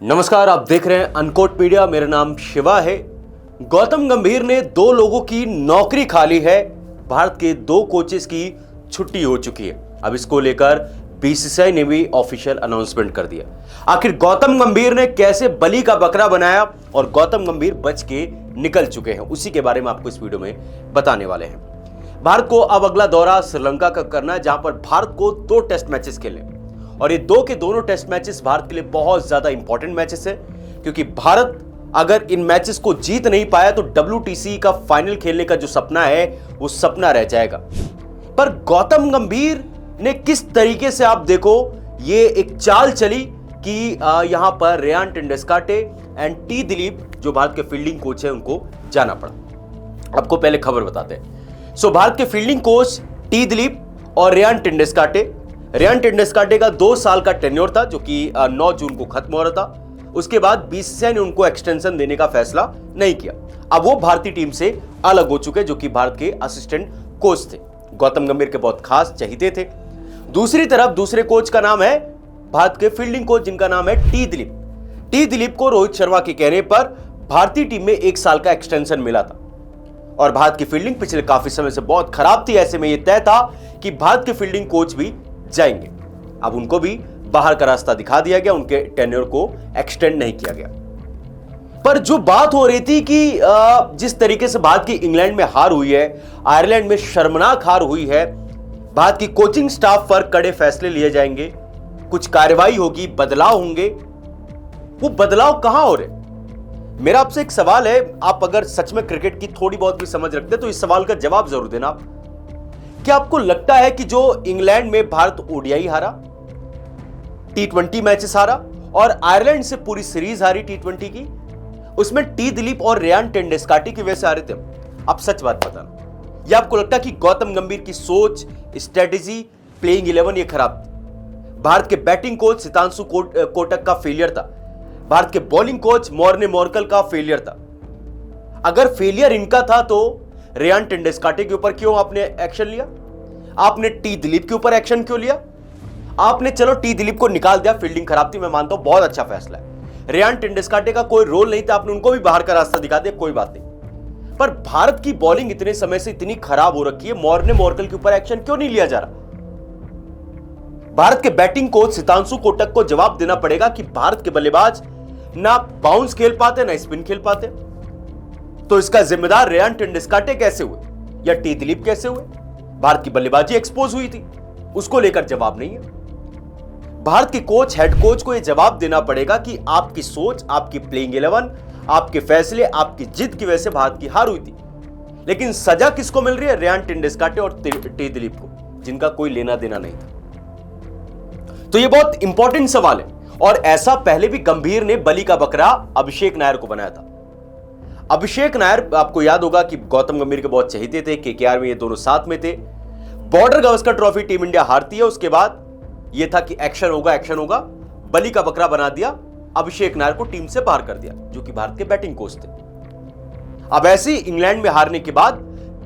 नमस्कार, आप देख रहे हैं अनकोट मीडिया। मेरा नाम शिवा है। गौतम गंभीर ने 2 लोगों की नौकरी खाली है। भारत के 2 कोचेस की छुट्टी हो चुकी है। अब इसको लेकर बीसीसीआई ने भी ऑफिशियल अनाउंसमेंट कर दिया। आखिर गौतम गंभीर ने कैसे बलि का बकरा बनाया और गौतम गंभीर बच के निकल चुके हैं, उसी के बारे में आपको इस वीडियो में बताने वाले हैं। भारत को अब अगला दौरा श्रीलंका का करना है, जहां पर भारत को 2 टेस्ट मैचेस खेलने और ये 2 के दोनों टेस्ट मैचेस भारत के लिए बहुत ज्यादा इंपॉर्टेंट मैचेस है, क्योंकि भारत अगर इन मैचेस को जीत नहीं पाया तो WTC का फाइनल खेलने का जो सपना है वो सपना रह जाएगा। पर गौतम गंभीर ने किस तरीके से, आप देखो, ये एक चाल चली कि यहां पर Ryan Tendulkar and T Dilip जो भारत के फील्डिंग कोच है उनको जाना पड़ा। आपको पहले खबर बताते हैं। भारत के फील्डिंग कोच टी दिलीप और रेयान टेंडुलकर का 2 साल का टेन्योर था, जो कि 9 जून को खत्म हो रहा था। उसके बाद बीसीसीआई ने उनको एक्सटेंशन देने का फैसला नहीं किया। अब वो भारतीय टीम से अलग हो चुके, जो कि भारत के असिस्टेंट कोच थे। गौतम गंभीर के बहुत खास चहेते थे। दूसरी तरफ दूसरे कोच का नाम है भारत के फील्डिंग कोच, जिनका नाम है टी दिलीप। टी दिलीप को रोहित शर्मा के कहने पर भारतीय टीम में 1 साल का एक्सटेंशन मिला था और भारत की फील्डिंग पिछले काफी समय से बहुत खराब थी। ऐसे में यह तय था कि भारत के फील्डिंग कोच भी जाएंगे। अब उनको भी बाहर का रास्ता दिखा दिया गया, उनके टेन्योर को एक्सटेंड नहीं किया गया। पर जो बात हो रही थी कि जिस तरीके से भारत की इंग्लैंड में हार हुई है, आयरलैंड में शर्मनाक हार हुई है, भारत की कोचिंग स्टाफ पर कड़े फैसले लिए जाएंगे, कुछ कार्रवाई होगी, बदलाव होंगे। वो बदलाव कहां हो रहे? मेरा आपसे एक सवाल है, आप अगर सच में क्रिकेट की थोड़ी बहुत भी समझ रखते तो इस सवाल का जवाब जरूर देना आप। क्या आपको लगता है कि जो इंग्लैंड में भारत ओडीआई हारा, T20 मैचेस हारा और आयरलैंड से पूरी सीरीज हारी T20 की, उसमें टी दिलीप और रेयान टेंडुलकर की वजह से हारे थे? आप सच बात बताना। या आपको लगता है कि गौतम गंभीर की सोच, स्ट्रेटेजी, प्लेइंग 11 ये खराब थी? भारत के बैटिंग कोच सितांशु कोटक का फेलियर था। भारत के बॉलिंग कोच मॉर्ने मोर्कल का फेलियर था। अगर फेलियर इनका था तो रेयान टेंडुलकर के ऊपर क्यों आपने एक्शन लिया? आपने टी दिलीप के ऊपर एक्शन क्यों लिया? आपने चलो टी दिलीप को निकाल दिया, फील्डिंग खराब थी, मैं मानता हूं, बहुत अच्छा फैसला है। रेयान टेंडुलकर का कोई रोल नहीं था, आपने उनको भी बाहर का रास्ता दिखा दिया, कोई बात नहीं। पर भारत की बॉलिंग इतने समय से इतनी खराब हो रखी है, मॉर्ने मोर्कल के ऊपर एक्शन क्यों नहीं लिया जा रहा? भारत के बैटिंग कोच सितांशु कोटक को जवाब देना पड़ेगा कि भारत के बल्लेबाज ना बाउंस खेल पाते ना स्पिन खेल पाते। तो इसका जिम्मेदार रेयान टेंडुलकर कैसे हुए या टी दिलीप कैसे हुए? भारत की बल्लेबाजी एक्सपोज हुई थी, उसको लेकर जवाब नहीं है। भारत के कोच, हेड कोच को यह जवाब देना पड़ेगा कि आपकी सोच, आपकी प्लेइंग 11, आपके फैसले, आपकी जिद की वजह से भारत की हार हुई थी। लेकिन सजा किसको मिल रही है? रेयान टेंडुलकर और टी दिलीप को, जिनका कोई लेना देना नहीं था। तो यह बहुत इंपॉर्टेंट सवाल है और ऐसा पहले भी गंभीर ने बलि का बकरा अभिषेक नायर को बनाया था। अभिषेक नायर, आपको याद होगा कि गौतम गंभीर के बहुत चहेते थे, केकेआर में ये दोनों साथ में थे। Border Gavaskar trophy team India हारती है, उसके बाद यह था कि एक्शन होगा, बलि का बकरा बना दिया, अभिषेक नायर को टीम से बाहर कर दिया, जो कि भारत के बैटिंग कोच थे। अब ऐसे ही इंग्लैंड में हारने के बाद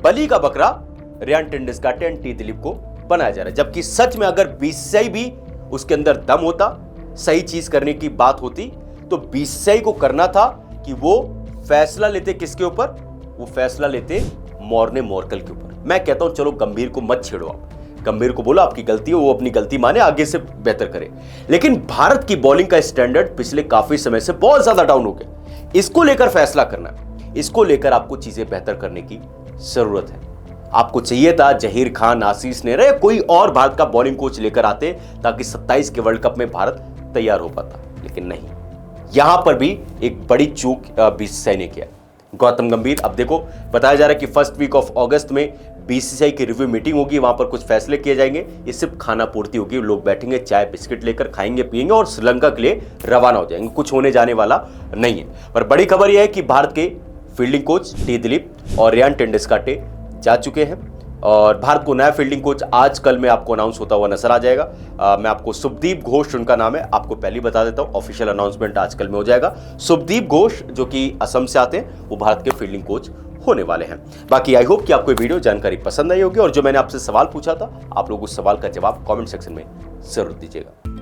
बलि का बकरा Ryan Tendulkar and T Dilip को बनाया जा रहा है, जबकि सच में अगर बीसीसीआई भी उसके अंदर दम होता, सही चीज करने की बात होती, तो बीसीसीआई को करना था कि वो फैसला लेते किसके ऊपर? वो फैसला लेते मॉर्ने मोर्कल के ऊपर। मैं कहता हूं चलो गंभीर को मत छेड़ो, आप गंभीर को बोलो आपकी गलती है, वो अपनी गलती माने, आगे से बेहतर करे। लेकिन भारत की बॉलिंग का स्टैंडर्ड पिछले काफी समय से बहुत ज्यादा डाउन हो गया। इसको लेकर फैसला करना है, इसको लेकर आपको चीजें बेहतर करने की जरूरत है। आपको चाहिए था जहीर खान, आशीष नेहरा या कोई और भारत का बॉलिंग कोच लेकर आते, ताकि 27 के वर्ल्ड कप में भारत तैयार हो पाता, लेकिन नहीं। यहां पर भी एक बड़ी चूक बीसीसीआई ने किया। गौतम गंभीर, अब देखो बताया जा रहा है कि फर्स्ट वीक ऑफ अगस्त में बीसीसीआई की रिव्यू मीटिंग होगी, वहां पर कुछ फैसले किए जाएंगे। ये सिर्फ खाना पूर्ति होगी, लोग बैठेंगे, चाय बिस्किट लेकर खाएंगे पिएंगे और श्रीलंका के लिए रवाना हो जाएंगे। कुछ होने जाने वाला नहीं है। पर बड़ी खबर यह है कि भारत के फील्डिंग कोच टी दिलीप और रेयान टेंडुलकर जा चुके हैं और भारत को नया फील्डिंग कोच आज कल में आपको अनाउंस होता हुआ नजर आ जाएगा। मैं आपको शुभदीप घोष उनका नाम है, आपको पहले बता देता हूं, ऑफिशियल अनाउंसमेंट आज कल में हो जाएगा। शुभदीप घोष जो कि असम से आते हैं, वो भारत के फील्डिंग कोच होने वाले हैं। बाकी आई होप कि आपको ये वीडियो जानकारी पसंद आई होगी और जो मैंने आपसे सवाल पूछा था, आप लोग उस सवाल का जवाब कमेंट सेक्शन में जरूर दीजिएगा।